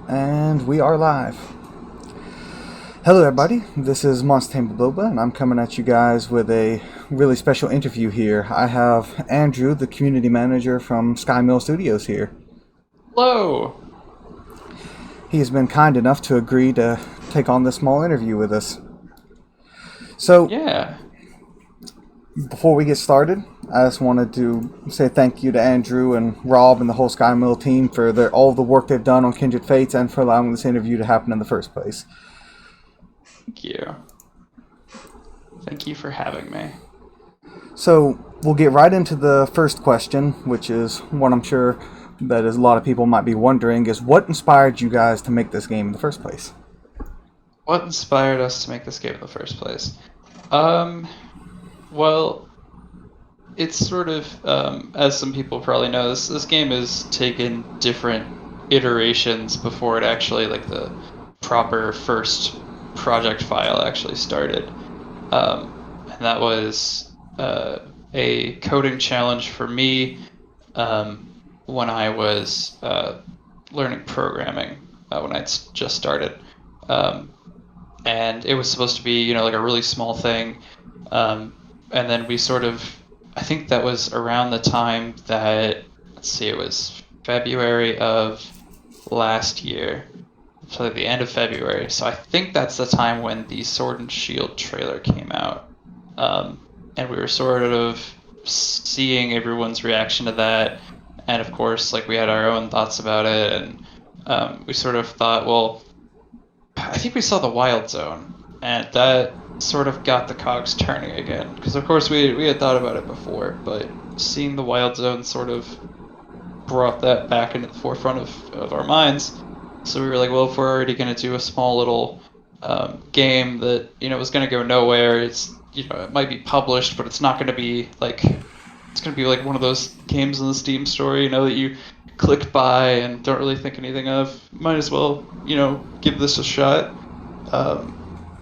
And we are live. Hello everybody, this is Tamer Bloba, and I'm coming at you guys with a really special interview here. I have Andrew, the community manager from Skymill Studios here. Hello. He has been kind enough to agree to take on this small interview with us. So, Yeah. before we get started, I just wanted to say thank you to Andrew and Rob and the whole Skymill team for all the work they've done on Kindred Fates and for allowing this interview to happen in the first place. Thank you. Thank you for having me. So we'll get right into the first question, which is one I'm sure that a lot of people might be wondering, is what inspired you guys to make this game in the first place? What inspired us to make this game in the first place? Well, it's sort of, as some people probably know, this game has taken different iterations before it actually, like, the proper first project file actually started. And that was a coding challenge for me when I was learning programming when I just started. And it was supposed to be, like a really small thing. And then we sort of, I think that was around the time that, let's see, it was February of last year. So the end of February. So I think that's the time when the Sword and Shield trailer came out. And we were sort of seeing everyone's reaction to that. And of course, like, we had our own thoughts about it. And we sort of thought, well, I think we saw the Wild Zone. And that sort of got the cogs turning again. Because of course we had thought about it before. But seeing the Wild Zone sort of brought that back into the forefront of our minds. So we were like, well, if we're already going to do a small little game that, was going to go nowhere, it's, it might be published, but it's not going to be like, it's going to be like one of those games in the Steam store, that you click buy and don't really think anything of. Might as well, give this a shot.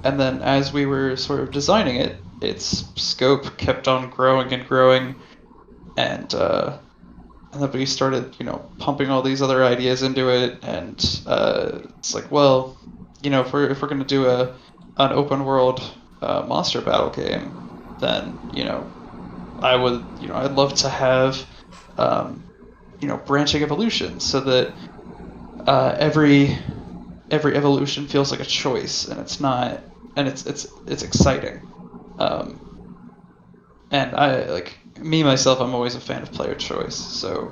And then as we were sort of designing it, its scope kept on growing and growing. And then we started, pumping all these other ideas into it, and it's like, well, if we're gonna do an open world monster battle game, then I would, I'd love to have branching evolutions so that every evolution feels like a choice, and it's not, and it's exciting. And I, like, me myself, I'm always a fan of player choice, so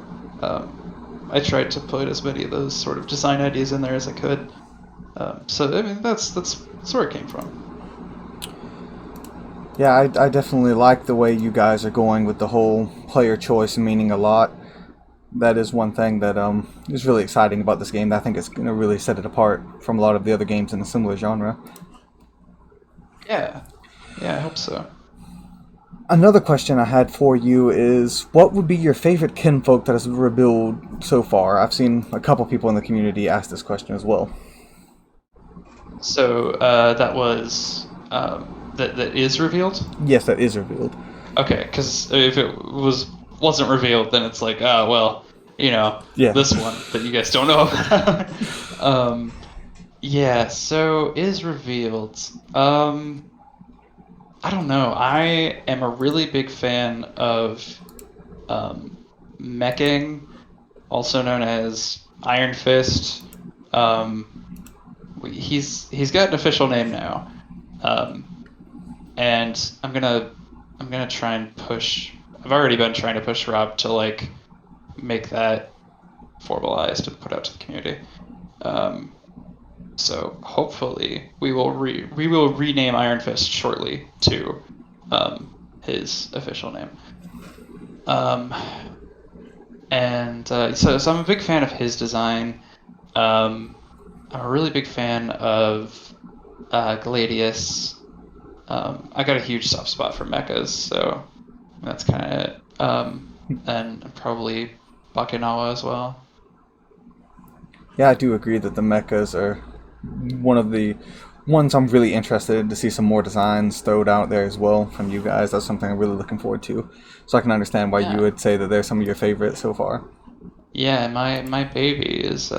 I tried to put as many of those sort of design ideas in there as I could. So I mean, that's where it came from. Yeah, I definitely like the way you guys are going with the whole player choice meaning a lot. That is one thing that is really exciting about this game. That I think it's going to really set it apart from a lot of the other games in a similar genre. Yeah, I hope so. Another question I had for you is, what would be your favorite kinfolk that has revealed so far? I've seen a couple people in the community ask this question as well. So that was that is revealed. Yes, that is revealed. Okay, because if it wasn't revealed, then it's like, oh well, Yeah. this one that you guys don't know about. Yeah, so is revealed. I don't know. I am a really big fan of meching, also known as Iron Fist. He's got an official name now, and I'm gonna try and push. I've already been trying to push Rob to, like, make that formalized and put out to the community. So hopefully we will rename Iron Fist shortly to his official name. And so I'm a big fan of his design. I'm a really big fan of Gladius. I got a huge soft spot for mechas, so that's kind of it. And probably Bakinawa as well. Yeah, I do agree that the mechas are one of the ones I'm really interested in to see some more designs thrown out there as well from you guys. That's something I'm really looking forward to. So I can understand why you Yeah. would say that they're some of your favorites so far. Yeah, my baby is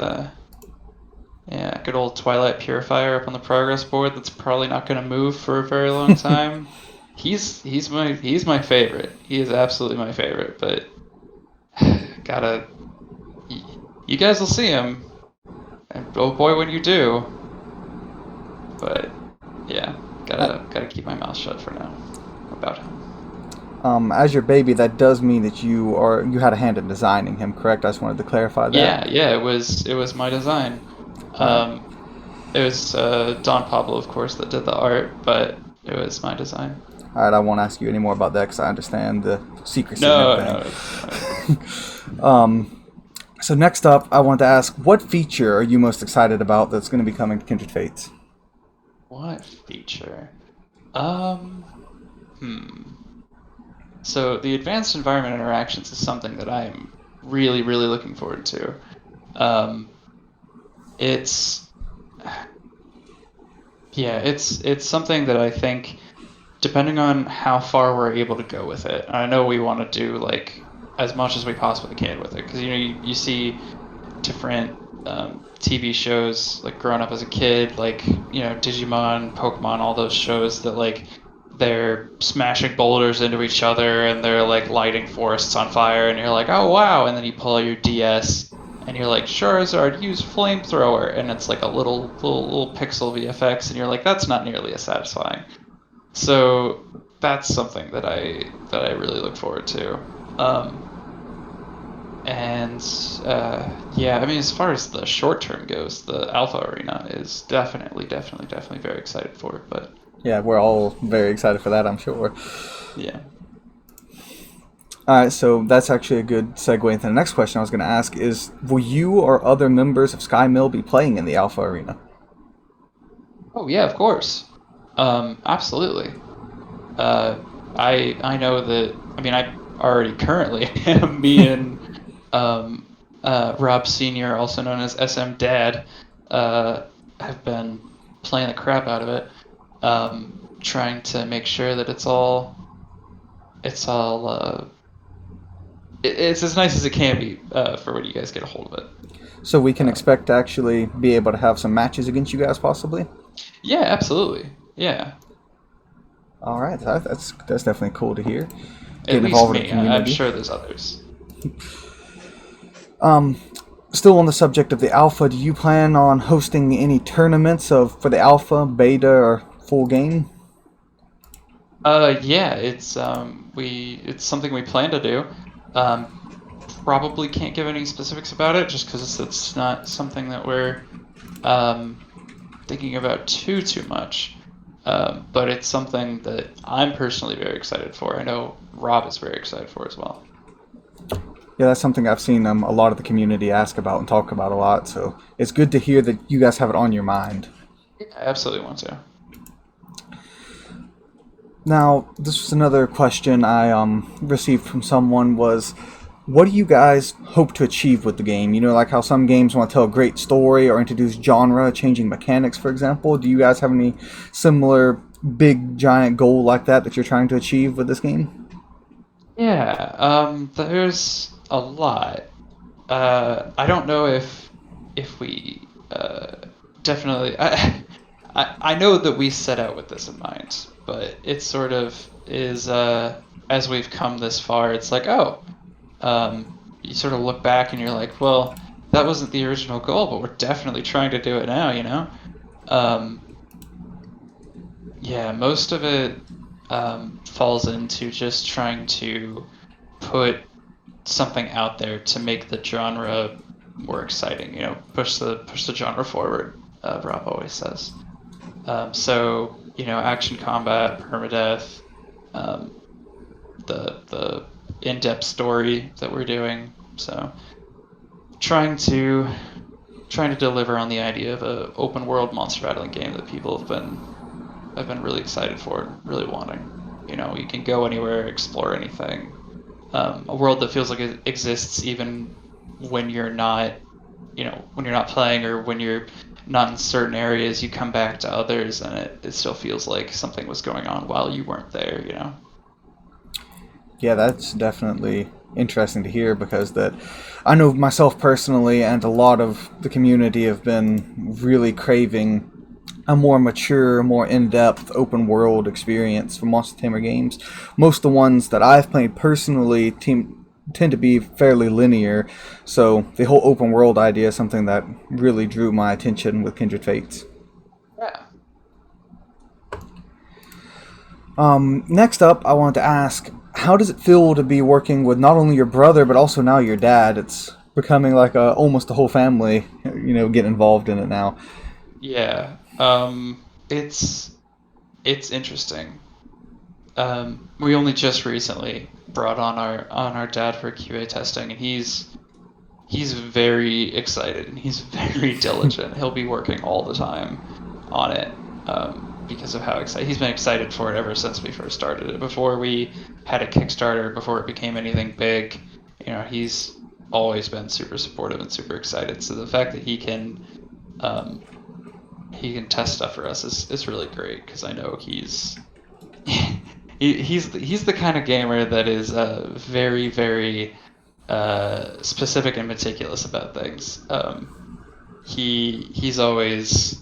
Yeah, good old Twilight Purifier up on the progress board that's probably not going to move for a very long time. He's my favorite. He is absolutely my favorite, but gotta you guys will see him, and oh boy when you do. But yeah, Uh, gotta keep my mouth shut for now about him. as your baby, that does mean that you had a hand in designing him, correct? I just wanted to clarify that. Yeah, it was my design. All right. Um, it was Don Pablo, of course, that did the art, but it was my design. All right, I won't ask you any more about that because I understand the secrecy and No, everything. no, it's fine. So next up, I wanted to ask, what feature are you most excited about that's going to be coming to Kindred Fates? What feature? Um, hmm. So the advanced environment interactions is something that I'm really, really looking forward to. Um, it's yeah, it's something that I think, depending on how far we're able to go with it. I know we want to do like as much as we possibly can with it because you see different TV shows like growing up as a kid, like Digimon, Pokemon, all those shows that like they're smashing boulders into each other and they're like lighting forests on fire, and you're like, oh wow, and then you pull out your DS and you're like, Charizard, use flamethrower, and it's like a little pixel VFX, and you're like, that's not nearly as satisfying. So that's something that I really look forward to. Um, and yeah, I mean, as far as the short term goes, the Alpha Arena is definitely very excited for. But Yeah, we're all very excited for that, I'm sure. yeah, All right, so that's actually a good segue into the next question I was going to ask is, will you or other members of Skymill be playing in the Alpha Arena? oh yeah, of course, absolutely. Uh, I know that. I mean, I already currently am. Me and um, Rob Senior, also known as SM Dad, have been playing the crap out of it, trying to make sure that it's all it's as nice as it can be for when you guys get a hold of it. So we can Um, expect to actually be able to have some matches against you guys, possibly? yeah, absolutely. Yeah, All right, that's definitely cool to hear. at Getting least involved with the me. I'm community. sure there's others. Still on the subject of the alpha, do you plan on hosting any tournaments for the alpha, beta, or full game? Yeah, it's something we plan to do. Um, Probably can't give any specifics about it just because it's not something that we're um, thinking about too much. But it's something that I'm personally very excited for. I know Rob is very excited for as well. Yeah, that's something I've seen a lot of the community ask about and talk about a lot. So it's good to hear that you guys have it on your mind. Yeah, I absolutely want to. Now, this was another question I received from someone was, what do you guys hope to achieve with the game? You know, like how some games want to tell a great story or introduce genre changing mechanics, for example. Do you guys have any similar big giant goal like that you're trying to achieve with this game? Yeah, there's a lot. I don't know if we definitely. I know that we set out with this in mind, but it sort of is as we've come this far. It's like, oh, you sort of look back and you're like, well, that wasn't the original goal, but we're definitely trying to do it now. Um, yeah, most of it falls into just trying to put something out there to make the genre more exciting. Push the genre forward. Rob always says. So action combat, permadeath, um, the in-depth story that we're doing. So trying to trying to deliver on the idea of a open world monster battling game that people have been really excited for, really wanting. You can go anywhere, explore anything. A world that feels like it exists even when you're not, when you're not playing or when you're not in certain areas. You come back to others, and it still feels like something was going on while you weren't there. Yeah, that's definitely interesting to hear, because that I know myself personally and a lot of the community have been really craving a more mature, more in-depth open world experience from Monster Tamer games. Most of the ones that I've played personally tend to be fairly linear, so the whole open world idea is something that really drew my attention with Kindred Fates. Yeah. Next up, I wanted to ask, how does it feel to be working with not only your brother but also now your dad? It's becoming like almost a whole family, get involved in it now. Yeah. It's interesting. We only just recently brought on our dad for QA testing, and he's very excited and he's very diligent. He'll be working all the time on it because of how excited he's been excited for it ever since we first started it. Before we had a Kickstarter, before it became anything big, he's always been super supportive and super excited. So the fact that um, he can test stuff for us is really great because I know he's the kind of gamer that is very very specific and meticulous about things. He's always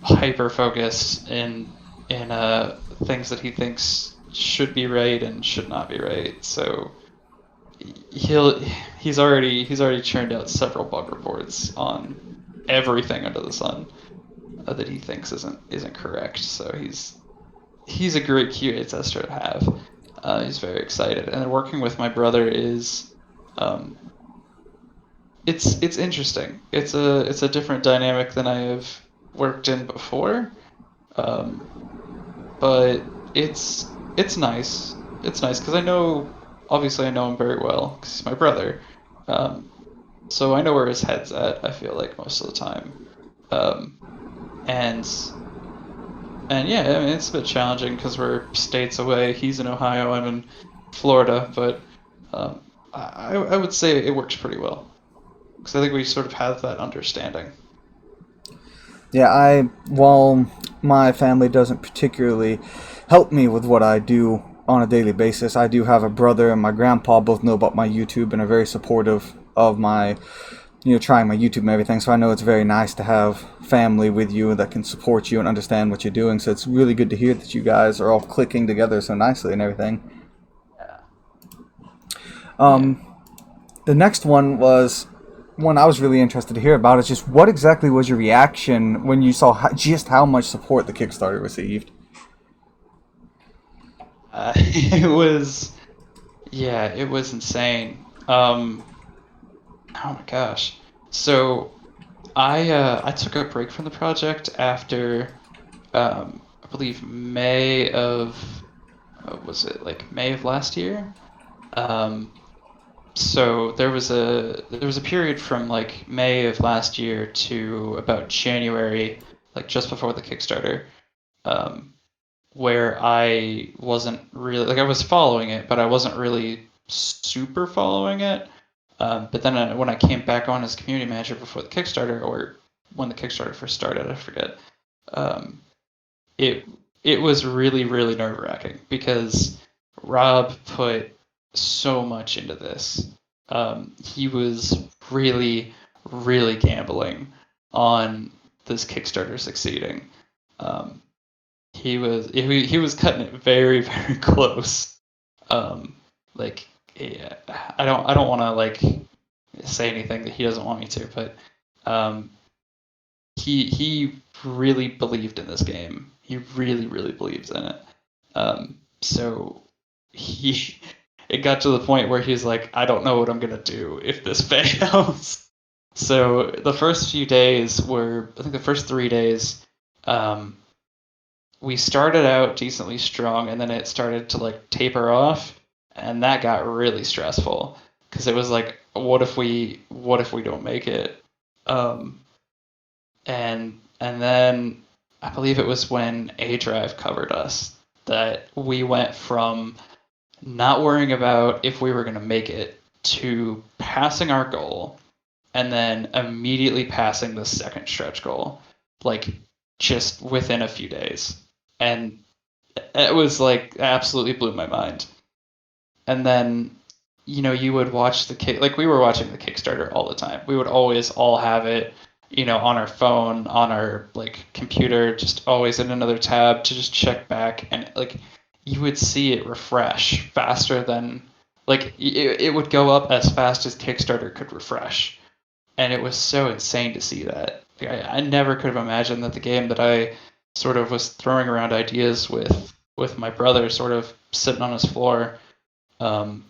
hyper focused in things that he thinks should be right and should not be right. So he'll he's already churned out several bug reports on everything under the sun that he thinks isn't correct. So he's a great QA tester to have. He's very excited, and then working with my brother is um, it's interesting. It's a different dynamic than I have worked in before, um, but it's nice. It's nice because I know obviously I know him very well because he's my brother. Um, so I know where his head's at. I feel like most of the time, um, and and yeah, I mean it's a bit challenging because we're states away. He's in Ohio, I'm in Florida, but I would say it works pretty well because I think we sort of have that understanding. Yeah, while my family doesn't particularly help me with what I do on a daily basis, I do have a brother and my grandpa both know about my YouTube and are very supportive of my, trying my YouTube and everything. So I know it's very nice to have family with you that can support you and understand what you're doing. So it's really good to hear that you guys are all clicking together so nicely and everything. Yeah. Yeah. Um, the next one was one I was really interested to hear about. Is just what exactly was your reaction when you saw just how much support the Kickstarter received? It was yeah, it was insane. Oh my gosh. So I took a break from the project after I believe May of was it like May of last year? Um, so there was a period from like May of last year to about January, like just before the Kickstarter, um, where I wasn't really like I was following it, but I wasn't really super following it. But then when I came back on as community manager before the Kickstarter, or when the Kickstarter first started, I forget. Um, it it was really really nerve wracking because Rob put so much into this. He was really really gambling on this Kickstarter succeeding. Um, he was cutting it very very close. Um, like yeah, I don't want to like say anything that he doesn't want me to, but um, he really believed in this game. He really really believes in it. So he it got to the point where he's like, I don't know what I'm gonna do if this fails. So the first few days were, I think the first 3 days, um, we started out decently strong, and then it started to like taper off, and that got really stressful because it was like, what if we don't make it? Um, and then I believe it was when A Drive covered us that we went from not worrying about if we were going to make it to passing our goal and then immediately passing the second stretch goal, like just within a few days. And it was like absolutely blew my mind. And then you would watch like we were watching the Kickstarter all the time. We would always all have it, on our phone, on our like computer, just always in another tab to just check back, and like you would see it refresh faster than like it would go up as fast as Kickstarter could refresh, and it was so insane to see that. Like, I never could have imagined that the game that I sort of was throwing around ideas with my brother, sort of sitting on his floor. Um,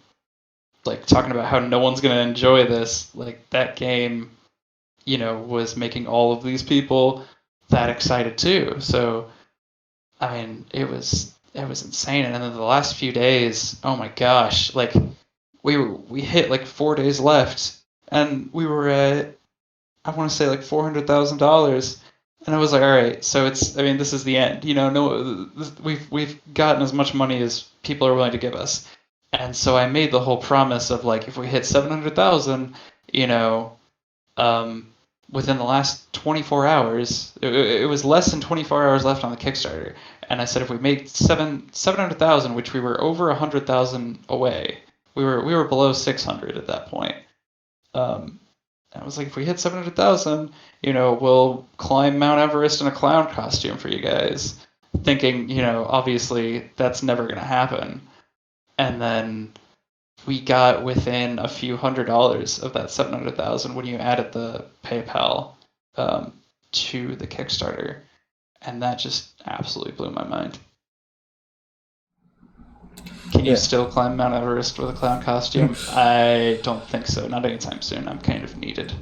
like talking about how no one's gonna enjoy this. Like that game, was making all of these people that excited too. So I mean, it was insane. And then the last few days, oh my gosh, like we hit like 4 days left, and we were at I want to say like $400,000. And I was like, all right, so I mean, this is the end. No, we've gotten as much money as people are willing to give us. And so I made the whole promise of like, if we hit 700,000, you know, um, within the last 24 hours, it was less than 24 hours left on the Kickstarter. And I said, if we made 700,000, which we were over 100,000 away, we were below 600 at that point. Um, I was like, if we hit 700,000, we'll climb Mount Everest in a clown costume for you guys. Thinking, obviously that's never going to happen. And then we got within a few $100s of that 700,000 when you added the PayPal um, to the Kickstarter. And that just absolutely blew my mind. Can you Yeah. still climb Mount Everest with a clown costume? I don't think so. Not anytime soon. I'm kind of needed.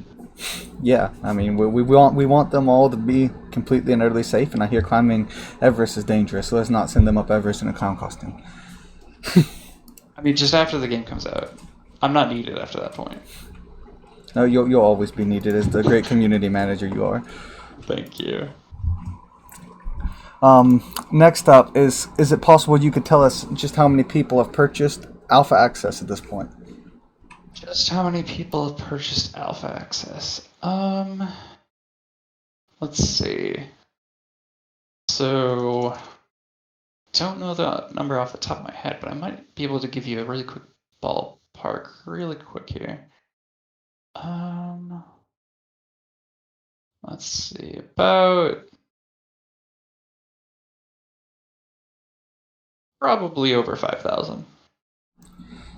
Yeah, I mean, we want them all to be completely and utterly safe, and I hear climbing Everest is dangerous, so let's not send them up Everest in a clown costume. I mean, just after the game comes out. I'm not needed after that point. No, you'll always be needed as the great community manager you are. Thank you. Next up is it possible you could tell us just how many people have purchased Alpha Access at this point? Just how many people have purchased Alpha Access? Let's see. So, don't know the number off the top of my head, but I might be able to give you a really quick ballpark, really quick here. Let's see, about probably over 5,000.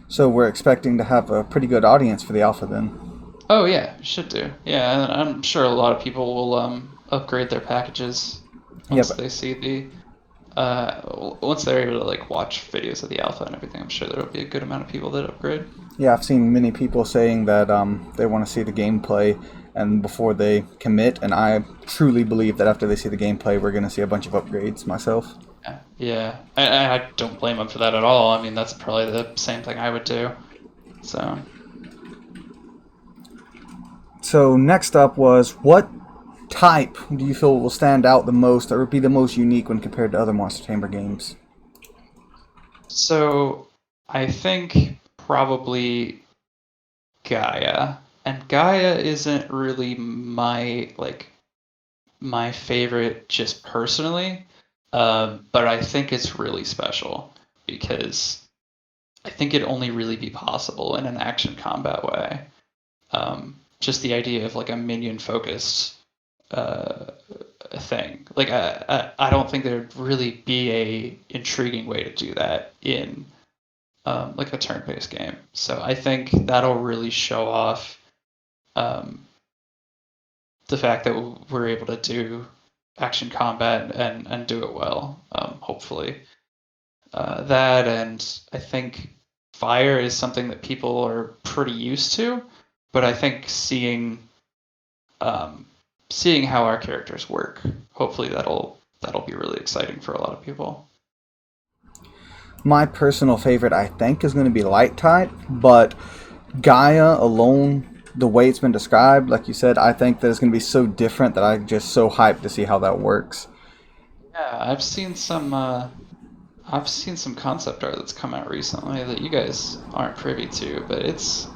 So we're expecting to have a pretty good audience for the Alpha then. Oh yeah, should do. Yeah, and I'm sure a lot of people will upgrade their packages Yeah, once they see once they're able to like watch videos of the alpha and everything. I'm sure there'll be a good amount of people that upgrade. yeah, I've seen many people saying that they want to see the gameplay and before they commit, and I truly believe that after they see the gameplay, we're going to see a bunch of upgrades myself. Yeah, I don't blame them for that at all. I mean, that's probably the same thing I would do. So, So next up was, what type do you feel will stand out the most or be the most unique when compared to other Monster Tamer games? so I think probably Gaia, and Gaia isn't really my favorite just personally, but I think it's really special because I think it'd only really be possible in an action combat way. Just the idea of like a minion focused uh, thing. Like I don't think there'd really be a intriguing way to do that in like a turn-based game. So I think that'll really show off um, the fact that we're able to do action combat and do it well. Hopefully, that and I think fire is something that people are pretty used to, but I think um, seeing how our characters work, hopefully that'll be really exciting for a lot of people. My personal favorite, I think, is going to be Light type, but Gaia alone, the way it's been described, like you said, I think that it's going to be so different that I'm just so hyped to see how that works. Yeah, I've seen some concept art that's come out recently that you guys aren't privy to, but it's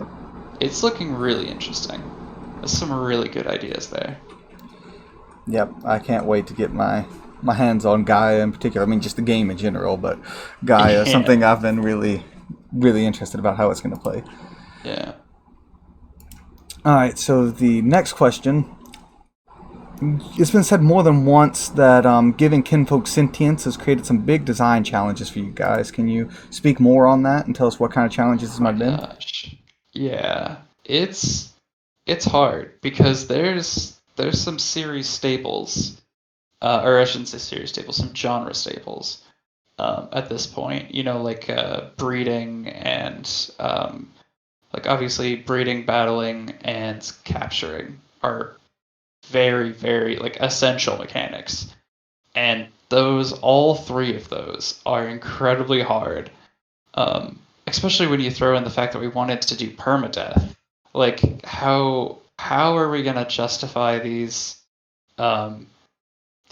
looking really interesting. There's some really good ideas there. Yep, I can't wait to get my hands on Gaia in particular. I mean, just the game in general, but Gaia, Yeah. something I've been really really interested about how it's going to play. Yeah. All right, so the next question. It's been said more than once that giving Kinfolk sentience has created some big design challenges for you guys. Can you speak more on that and tell us what kind of challenges this might have been? Gosh. Yeah. It's hard because there's some series staples, or I shouldn't say series staples, some genre staples at this point. You know, like breeding and like obviously breeding, battling, and capturing are very, very like essential mechanics. And those, all three of those, are incredibly hard. Especially when you throw in the fact that we wanted to do permadeath. Like, how are we gonna justify these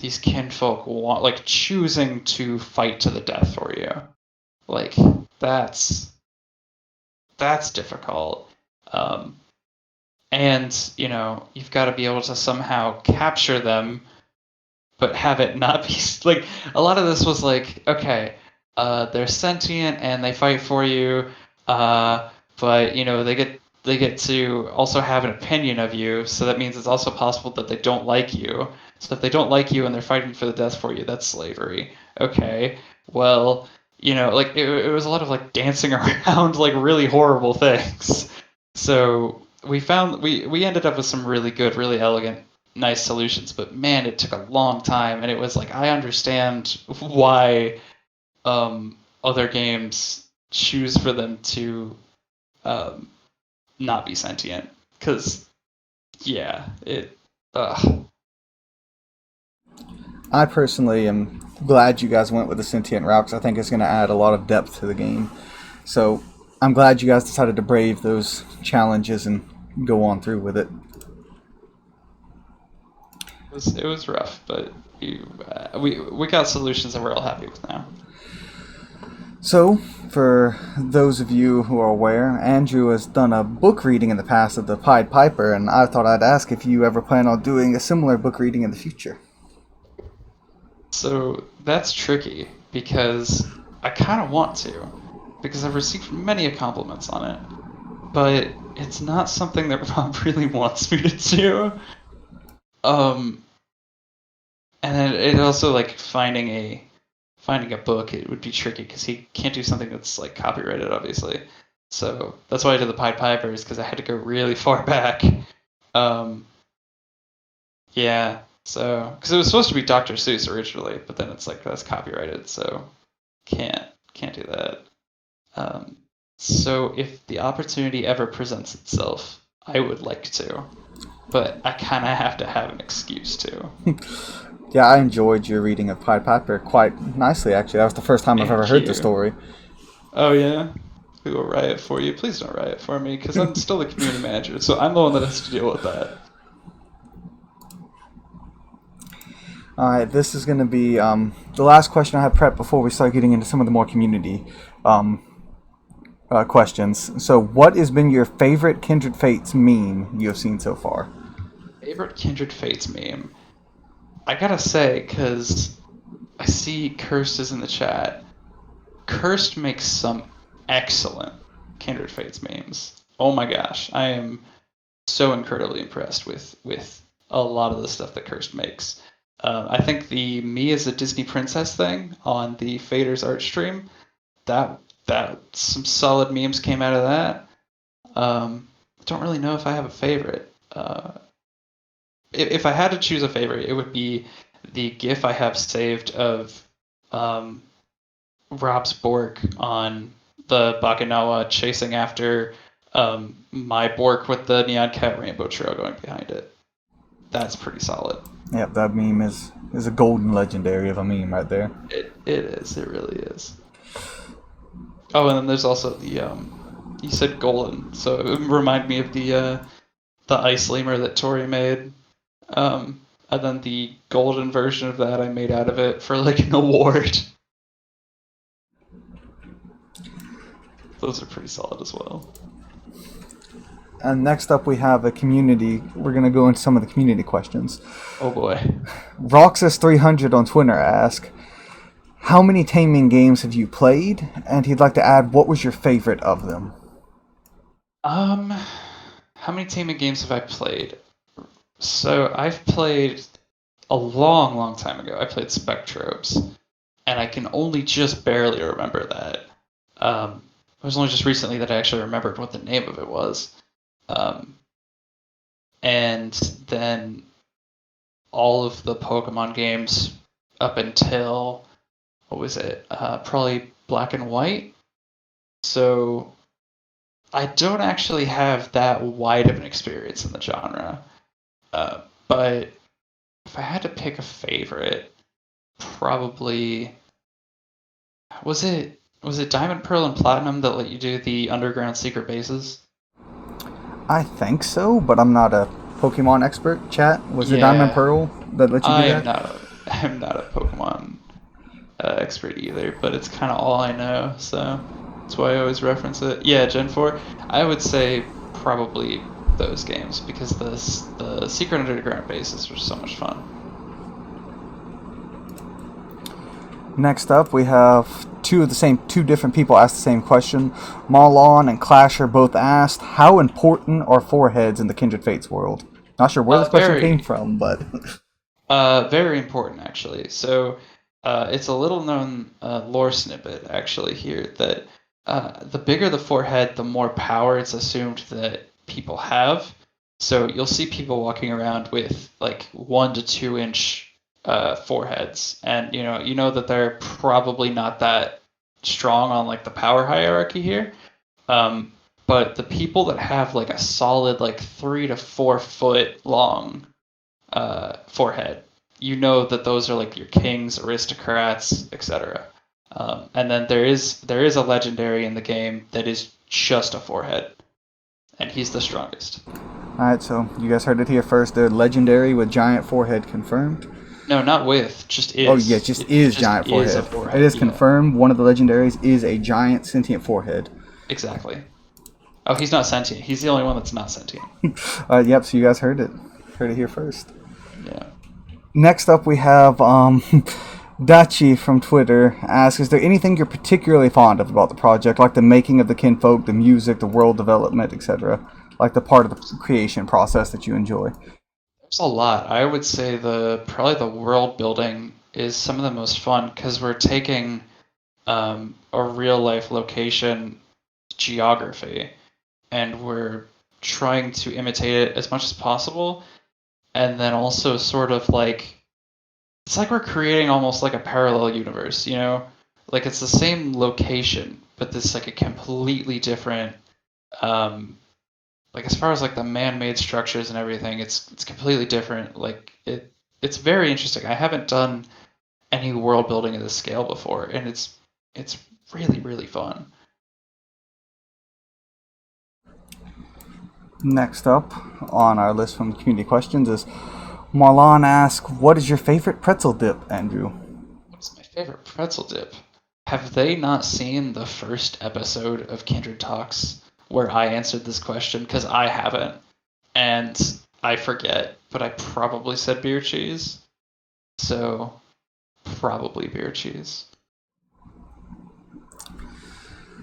kinfolk like choosing to fight to the death for you? Like, that's that's difficult. Um, and you know, you've got to be able to somehow capture them but have it not be like a lot of this was like, okay, they're sentient and they fight for you, but you know they get to also have an opinion of you, so that means it's also possible that they don't like you. So if they don't like you and they're fighting for the death for you, that's slavery. Okay, well, you know, like it was a lot of like dancing around like really horrible things. So we ended up with some really good, really elegant nice solutions, but man, it took a long time, and it was like I understand why other games choose for them to um, not be sentient, because yeah, it. I personally am glad you guys went with the sentient route because I think it's going to add a lot of depth to the game. So I'm glad you guys decided to brave those challenges and go on through with it. It was rough, but we got solutions that we're all happy with now. So, for those of you who are aware, Andrew has done a book reading in the past of the Pied Piper, and I thought I'd ask if you ever plan on doing a similar book reading in the future. So that's tricky because I kind of want to, because I've received many compliments on it, but it's not something that Rob really wants me to do. Um, and then it also like finding a book, it would be tricky because he can't do something that's like copyrighted, obviously. So that's why I did the Pied Pipers, because I had to go really far back. Um, yeah, so because it was supposed to be Dr. Seuss originally, but then it's like that's copyrighted, so can't do that. Um, so if the opportunity ever presents itself, I would like to, but I kind of have to have an excuse to. Yeah, I enjoyed your reading of Pied Piper quite nicely, actually. That was the first time I've ever Thank heard the you. story. Oh yeah, we will riot for you. Please don't riot for me, because I'm still the community manager, so I'm the one that has to deal with that. Alright, this is going to be the last question I have prepped before we start getting into some of the more community um, questions. So, what has been your favorite Kindred Fates meme you have seen so far? Favorite Kindred Fates meme? I gotta say, because I see Cursed is in the chat. Cursed makes some excellent Kindred Fates memes. Oh my gosh, I am so incredibly impressed with a lot of the stuff that Cursed makes. I think the me as a Disney princess thing on the Faders art stream, that that some solid memes came out of that. Don't really know if I have a favorite. If I had to choose a favorite, it would be the GIF I have saved of um, Rob's Bork on the Bakinawa chasing after my Bork with the Neon Cat Rainbow Trail going behind it. That's pretty solid. Yep, that meme is a golden legendary of a meme right there. It is. It really is. Oh, and then there's also the you said golden, so it reminded me of the ice lemur that Tori made. And then the golden version of that I made out of it for like an award. Those are pretty solid as well. And next up, we have a community. We're going to go into some of the community questions. Oh boy. Roxas300 on Twitter asks, How many taming games have you played? And he'd like to add, what was your favorite of them? Um, how many Tamer games have I played? So I've played a long, long time ago. I played Spectrobes, and I can only just barely remember that. It was only just recently that I actually remembered what the name of it was. Um, and then all of the Pokemon games up until what was it? Probably Black and White. So I don't actually have that wide of an experience in the genre. But if I had to pick a favorite, probably was it Diamond, Pearl, and Platinum that let you do the underground secret bases? I think so, but I'm not a Pokemon expert. Chat, was it Diamond Yeah, Pearl that let you do I am that? not a I'm not a Pokemon expert either, but it's kind of all I know, so that's why I always reference it. Yeah, Gen 4. I would say probably those games because the secret underground bases were so much fun. Next up, we have two different people asked the same question. Marlon and Clasher both asked, "How important are foreheads in the Kindred Fates world?" Not sure where this question came Very from, but very important, actually. So, it's a little known lore snippet, actually, here that the bigger the forehead, the more power it's assumed that people have. So, you'll see people walking around with like 1 to 2 inch foreheads, and you know that they're probably not that strong on like the power hierarchy here. Um, but the people that have like a solid like 3 to 4 foot long forehead, you know that those are like your kings, aristocrats, etc. And then there is a legendary in the game that is just a forehead, and he's the strongest. alright, so you guys heard it here first. They're legendary with giant forehead confirmed. No, not with, just Oh yeah, it is. just It is just giant is a forehead. It forehead. is Yeah, confirmed. One of the legendaries is a giant sentient forehead. exactly. Oh, he's not sentient. He's the only one that's not sentient. Yep. So you guys heard it. Heard it here first. Yeah. Next up, we have Dachi from Twitter asks, "Is there anything you're particularly fond of about the project, like the making of the kinfolk, the music, the world development, etc., like the part of the creation process that you enjoy?" There's a lot. I would say the probably the world building is some of the most fun because we're taking a real life location geography and we're trying to imitate it as much as possible, and then also sort of like it's like we're creating almost like a parallel universe, like it's the same location but this like a completely different, um like as far as like the man-made structures and everything, it's completely different. Like it's very interesting. I haven't done any world building at this scale before, and it's really really fun. Next up on our list from community questions is Marlon asks, "What is your favorite pretzel dip, Andrew?" What's my favorite pretzel dip? Have they not seen the first episode of Kindred Talks where I answered this question? Because I haven't, and I forget, but I probably said beer cheese. So probably beer cheese.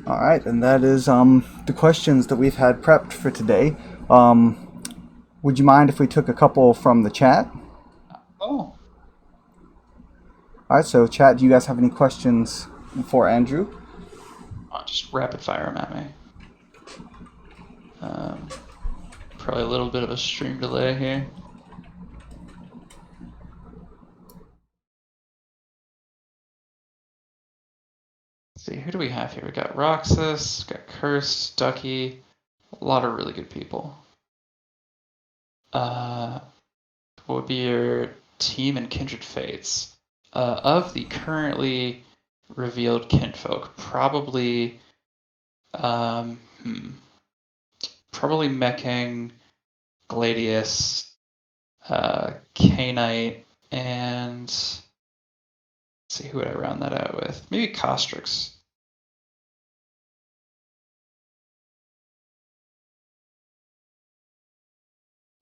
All right, and that is the questions that we've had prepped for today. Um, would you mind if we took a couple from the chat? Oh, All right, so chat, do you guys have any questions for Andrew? just rapid fire them at me. Um, Probably a little bit of a stream delay here. Let's see, who do we have here? We got Roxas, got Cursed, Ducky, a lot of really good people. Uh, what would be your team in Kindred Fates? Of the currently revealed Kinfolk, um, hmm, probably Mechang, Gladius, K-Knight, and let's see, who would I round that out with? Maybe Costrix.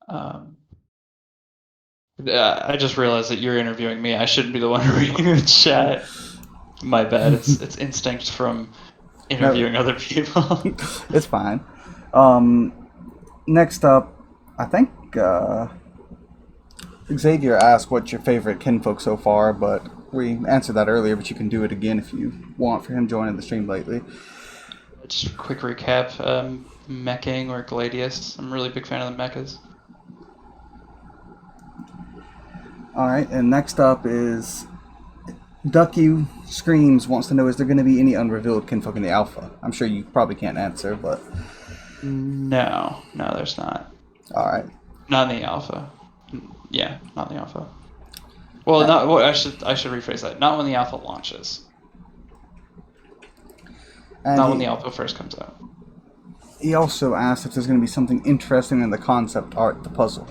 Um, I just realized that you're interviewing me. I shouldn't be the one reading the chat. My bad. It's instinct from No, interviewing other people. it's fine. Um, Next up, I think Xavier asked what's your favorite Kinfolk so far, but we answered that earlier, but you can do it again if you want for him joining the stream lately. Just a quick recap. Meching or Gladius. I'm a really big fan of the mechas. Alright, and next up is Ducky Screams wants to know, is there going to be any unrevealed Kinfolk in the alpha? I'm sure you probably can't answer, but... No, there's not. Alright. Not in the alpha. Yeah, not in the alpha. Well, Uh, not. Well, I should rephrase that. Not when the alpha launches. and Not when the alpha first comes out. he also asked if there's going to be something interesting in the concept art, the puzzle.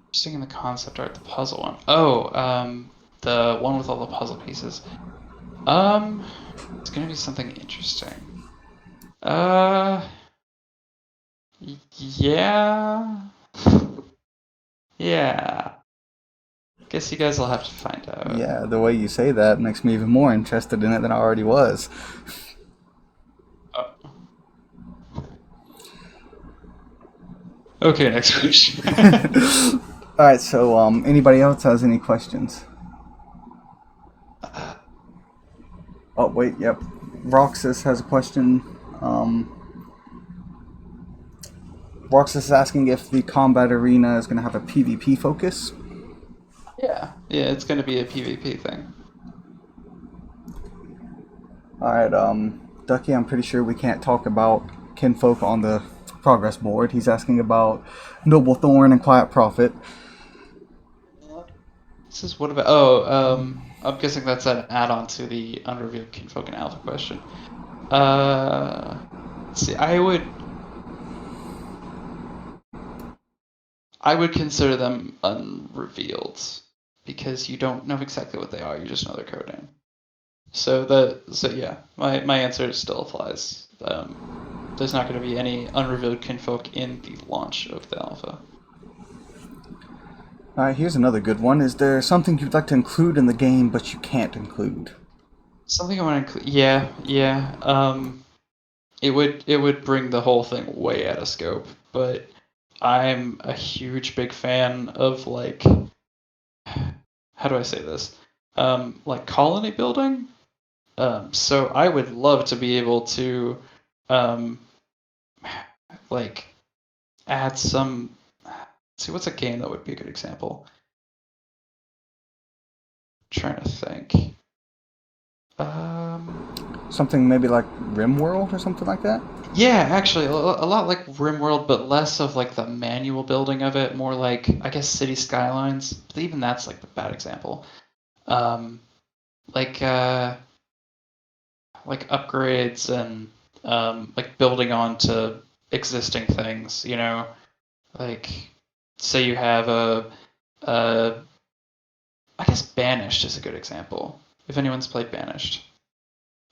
Interesting in the concept art, the puzzle one. Oh, the one with all the puzzle pieces. It's gonna be something interesting. Yeah. Yeah. Guess you guys will have to find out. Yeah, the way you say that makes me even more interested in it than I already was. Oh. Okay, next question. Alright, so anybody else has any questions? Oh, wait, yep. Roxas has a question. Roxas is asking if the combat arena is going to have a PvP focus. Yeah, it's gonna be a PvP thing. Alright, Ducky, I'm pretty sure we can't talk about Kinfolk on the progress board. He's asking about Noble Thorn and Quiet Prophet. This is what about? Oh, I'm guessing that's an add-on to the unrevealed Kinfolk and Alpha question. Let's see, I would consider them unrevealed because you don't know exactly what they are. You just know their code name. So yeah, my answer still applies. There's not going to be any unrevealed Kinfolk in the launch of the alpha. Alright, here's another good one. Is there something you'd like to include in the game but you can't include? Something I want to include. Yeah. It would bring the whole thing way out of scope, but I'm a huge big fan of like, how do I say this? Like colony building. So I would love to be able to, um, like add some. Let's see, what's a game that would be a good example? I'm trying to think. Something maybe like RimWorld or something like that? Yeah, actually, a lot like RimWorld, but less of like the manual building of it, more like I guess city skylines. But even that's like the bad example. Um, like like upgrades and like building onto existing things. Like say you have a I guess Banished is a good example. If anyone's played Banished.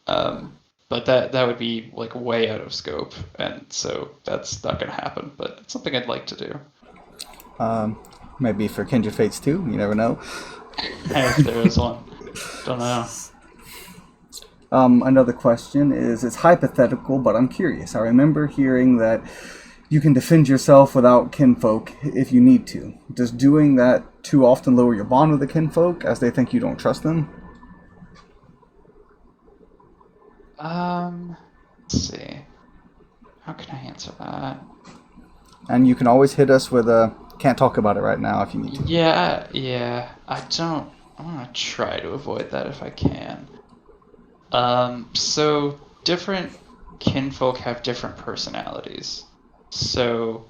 But that would be like way out of scope, and so that's not gonna happen. But it's something I'd like to do. Maybe for Kindred Fates too, you never know. If there is one, don't know. Another question is, it's hypothetical, but I'm curious. I remember hearing that you can defend yourself without kinfolk if you need to. Does doing that too often lower your bond with the kinfolk as they think you don't trust them? Let's see. How can I answer that? And you can always hit us with a can't talk about it right now if you need to. Yeah. I want to try to avoid that if I can. So different kinfolk have different personalities. So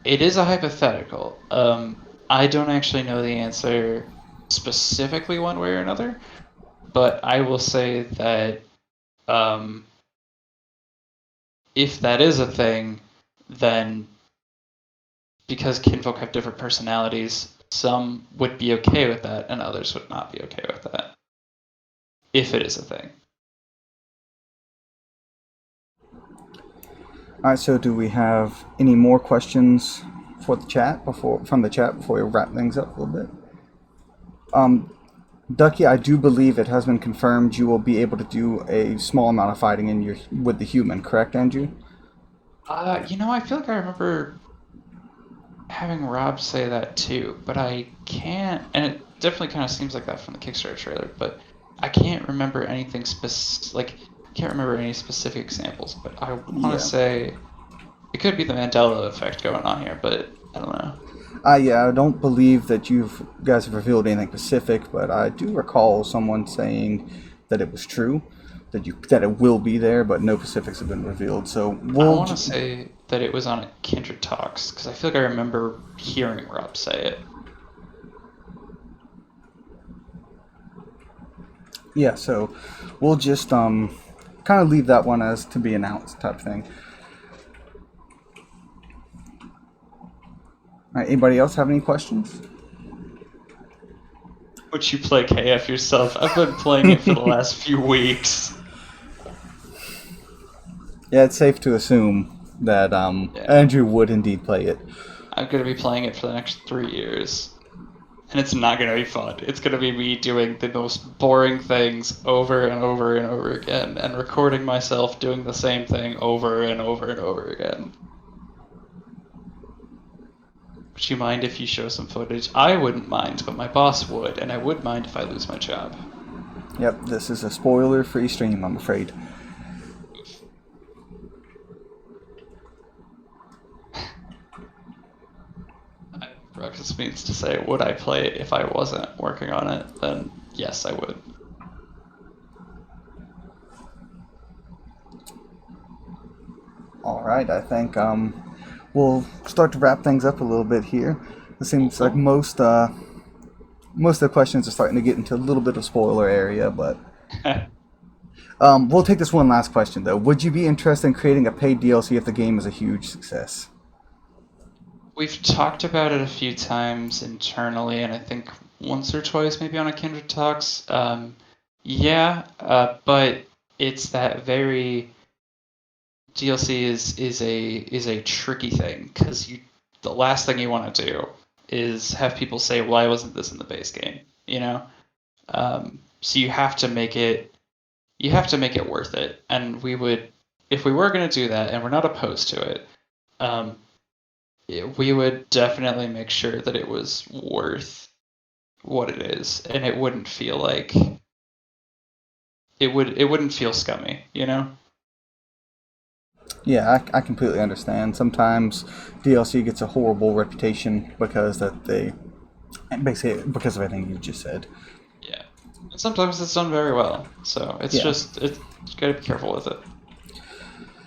it is a hypothetical. I don't actually know the answer specifically one way or another, but I will say that if that is a thing, then because kinfolk have different personalities, some would be okay with that and others would not be okay with that. If it is a thing. Alright, so do we have any more questions for the chat before we wrap things up a little bit? Ducky, I do believe it has been confirmed you will be able to do a small amount of fighting in your with the human, correct, Andrew? I feel like I remember having Rob say that too, but I can't, and it definitely kind of seems like that from the Kickstarter trailer, but I can't remember anything can't remember any specific examples, but I want to Yeah. say it could be the Mandela effect going on here, but I don't know. Yeah, I don't believe that you guys have revealed anything specific, but I do recall someone saying that it was true, that it will be there, but no specifics have been revealed. So I we'll want to say that it was on a Kindred Talks, because I feel like I remember hearing Rob say it. yeah. So we'll just kind of leave that one as to be announced type thing. All right, anybody else have any questions? Would you play KF yourself? I've been playing it for the last few weeks. Yeah, it's safe to assume that Yeah. Andrew would indeed play it. I'm going to be playing it for the next 3 years. And it's not going to be fun. It's going to be me doing the most boring things over and over and over again, and recording myself doing the same thing over and over and over again. Would you mind if you show some footage? I wouldn't mind, but my boss would, and I would mind if I lose my job. Yep, this is a spoiler-free stream, I'm afraid. This means to say, would I play it if I wasn't working on it? Then yes, I would. All right, I think we'll start to wrap things up a little bit here. It seems like most of the questions are starting to get into a little bit of spoiler area, but we'll take this one last question though. Would you be interested in creating a paid DLC if the game is a huge success? We've talked about it a few times internally, and I think once or twice maybe on a Kindred Talks. But it's that very DLC is a tricky thing, because the last thing you want to do is have people say, "Why wasn't this in the base game?" You know. So you have to make it worth it, and we would, if we were going to do that, and we're not opposed to it. We would definitely make sure that it was worth what it is, and it wouldn't feel like it wouldn't feel scummy, you know? Yeah, I completely understand. Sometimes DLC gets a horrible reputation because basically because of everything you just said. Yeah. And sometimes it's done very well. So it's gotta be careful with it.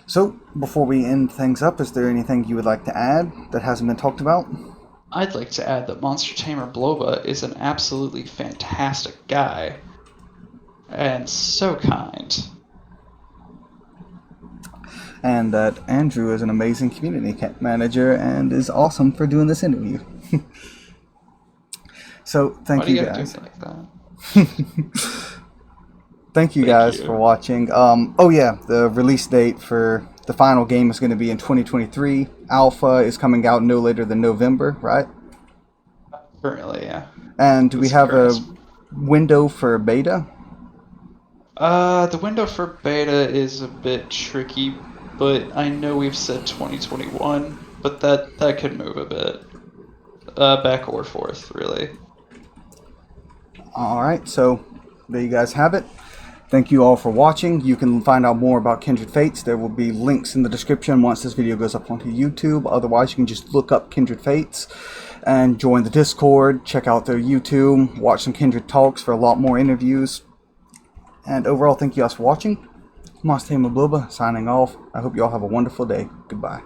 So, before we end things up, is there anything you would like to add that hasn't been talked about? I'd like to add that Monster Tamer Bloba is an absolutely fantastic guy. And so kind. And that Andrew is an amazing community manager and is awesome for doing this interview. So, thank you guys. Why do you gotta do me like that? Thank you guys for watching. The release date for the final game is going to be in 2023. Alpha is coming out no later than November, right? Currently, yeah. And do we have a window for beta? The window for beta is a bit tricky, but I know we've said 2021, but that could move a bit. Back or forth, really. Alright, so there you guys have it. Thank you all for watching. You can find out more about Kindred Fates. There will be links in the description once this video goes up onto YouTube. Otherwise, you can just look up Kindred Fates and join the Discord, check out their YouTube, watch some Kindred Talks for a lot more interviews. And overall, thank you guys for watching. Tamer Bloba signing off. I hope you all have a wonderful day. Goodbye.